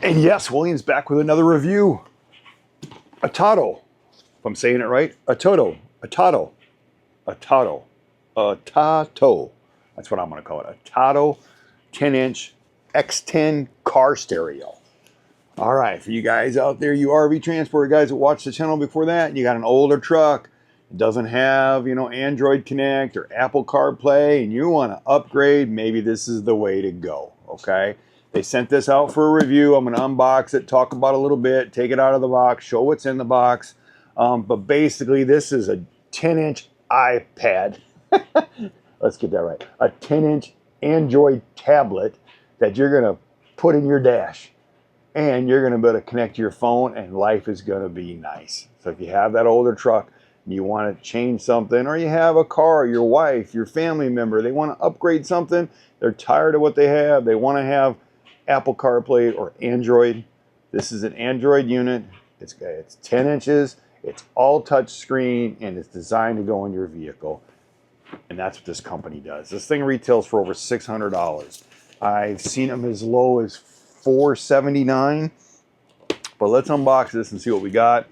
And yes, William's back with another review. A Toto, if I'm saying it right, a Toto, a Toto, a Toto, a Toto. That's what I'm going to call it. A Toto 10-inch X10 car stereo. All right, for you guys out there, you RV transport guys that watched the channel before that, you got an older truck, it doesn't have, Android Connect or Apple CarPlay, and you want to upgrade, maybe this is the way to go, okay? They sent this out for a review. I'm going to unbox it, talk about it a little bit, take it out of the box, show what's in the box. But basically, this is a 10-inch iPad. Let's get that right. A 10-inch Android tablet that you're going to put in your dash. And you're going to be able to connect to your phone, and life is going to be nice. So if you have that older truck and you want to change something, or you have a car, your wife, your family member, they want to upgrade something, they're tired of what they have, they want to have Apple CarPlay or Android. This is an Android unit. It's 10 inches. It's all touch screen, and it's designed to go in your vehicle. And that's what this company does. This thing retails for over $600. I've seen them as low as $479. But let's unbox this and see what we got.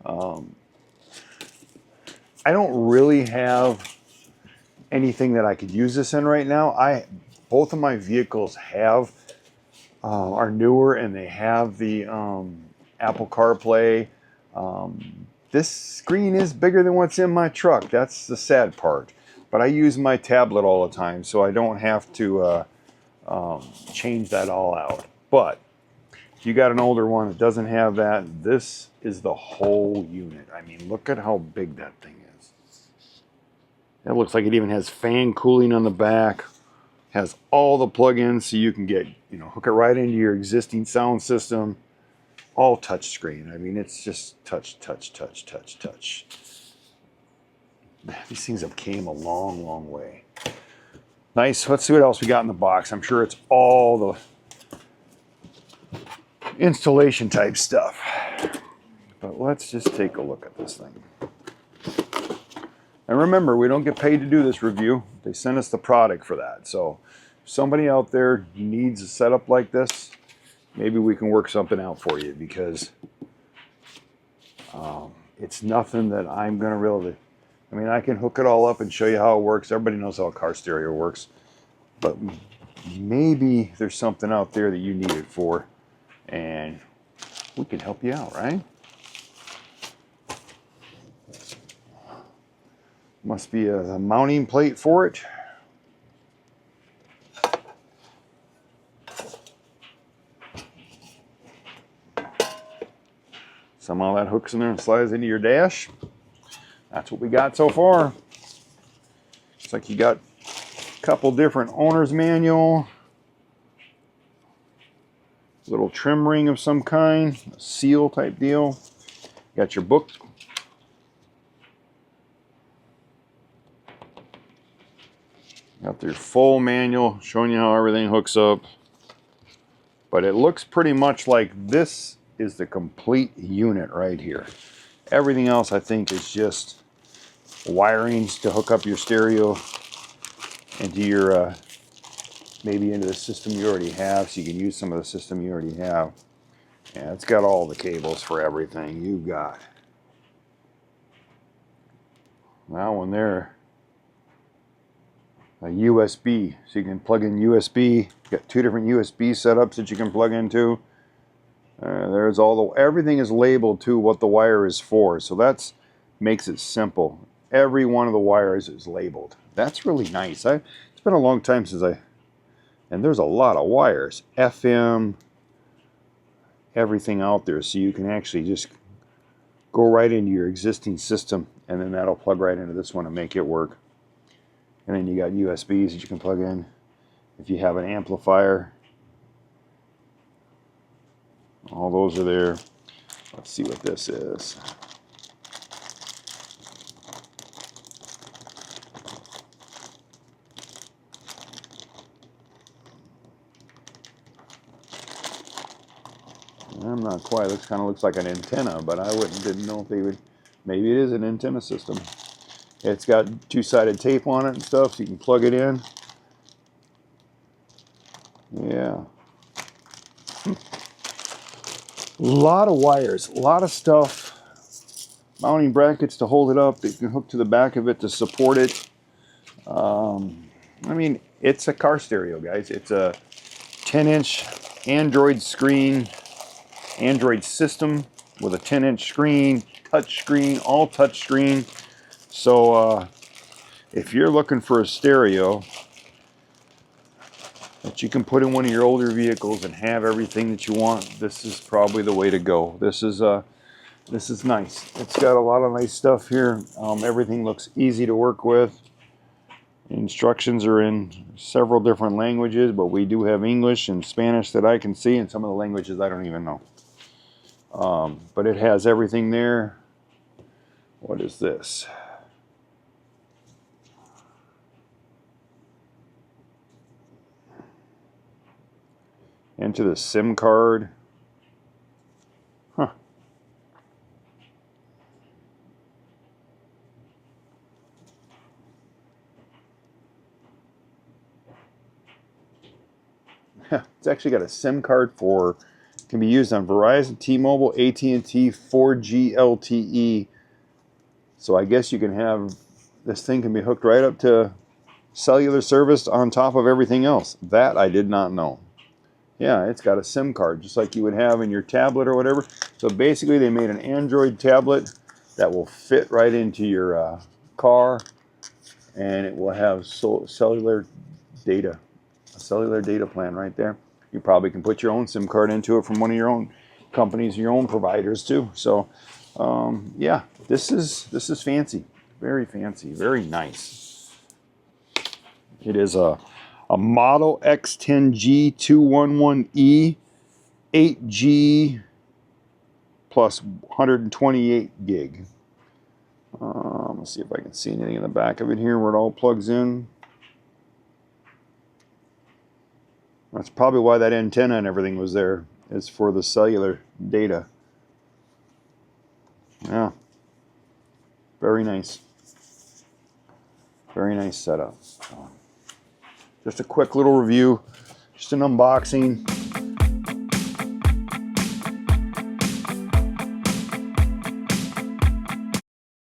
I don't really have anything that I could use this in right now. Both of my vehicles are newer, and they have the Apple CarPlay. This screen is bigger than what's in my truck. That's the sad part. But I use my tablet all the time, so I don't have to change that all out. But if you got an older one that doesn't have that, this is the whole unit. I mean, look at how big that thing is. It looks like it even has fan cooling on the back. Has all the plugins, so you can get, hook it right into your existing sound system. All touch screen. I mean, it's just touch, touch, touch, touch, touch. These things have came a long, long way. Nice. Let's see what else we got in the box. I'm sure it's all the installation type stuff. But let's just take a look at this thing. And remember, we don't get paid to do this review. They sent us the product for that. So if somebody out there needs a setup like this, maybe we can work something out for you, because it's nothing that I'm going to really... I mean, I can hook it all up and show you how it works. Everybody knows how a car stereo works. But maybe there's something out there that you need it for, and we can help you out, right? Must be a mounting plate for it. Somehow that hooks in there and slides into your dash. That's what we got so far. Looks like you got a couple different owner's manual. Little trim ring of some kind. A seal type deal. Got your book. Got your full manual showing you how everything hooks up. But it looks pretty much like this is the complete unit right here. Everything else, I think, is just wirings to hook up your stereo into your, maybe into the system you already have, so you can use some of the system you already have. Yeah, it's got all the cables for everything you've got. That one there, a USB, so you can plug in USB. Got two different USB setups that you can plug into. There's everything is labeled to what the wire is for, so that's makes it simple. Every one of the wires is labeled. That's really nice. It's been a long time since and there's a lot of wires, FM, everything out there, so you can actually just go right into your existing system, and then that'll plug right into this one and make it work. And then you got USBs that you can plug in if you have an amplifier. All those are there. Let's see what this is. I'm not quite. It kind of looks like an antenna, but I didn't know if they would. Maybe it is an antenna system. It's got two-sided tape on it and stuff, so you can plug it in. Yeah. A lot of wires, a lot of stuff. Mounting brackets to hold it up. You can hook to the back of it to support it. I mean, it's a car stereo, guys. It's a 10-inch Android screen, Android system with a 10-inch screen, touch screen, all touch screen. So if you're looking for a stereo that you can put in one of your older vehicles and have everything that you want, this is probably the way to go. This is nice. It's got a lot of nice stuff here. Everything looks easy to work with. Instructions are in several different languages, but we do have English and Spanish that I can see, and some of the languages I don't even know. But it has everything there. What is this? Enter the SIM card. Huh. It's actually got a SIM card for, can be used on Verizon, T-Mobile, AT&T, 4G LTE. So I guess you can have, this thing can be hooked right up to cellular service on top of everything else. That I did not know. Yeah, it's got a SIM card, just like you would have in your tablet or whatever. So basically they made an Android tablet that will fit right into your car, and it will have cellular data. A cellular data plan right there. You probably can put your own SIM card into it from one of your own companies, your own providers too. So yeah, this is fancy, very fancy, very nice. It is a Model X10G211E 8G plus 128 gig. Let's see if I can see anything in the back of it here where it all plugs in. That's probably why that antenna and everything was there. It's for the cellular data. Yeah. Very nice. Very nice setup. Just a quick little review. Just an unboxing.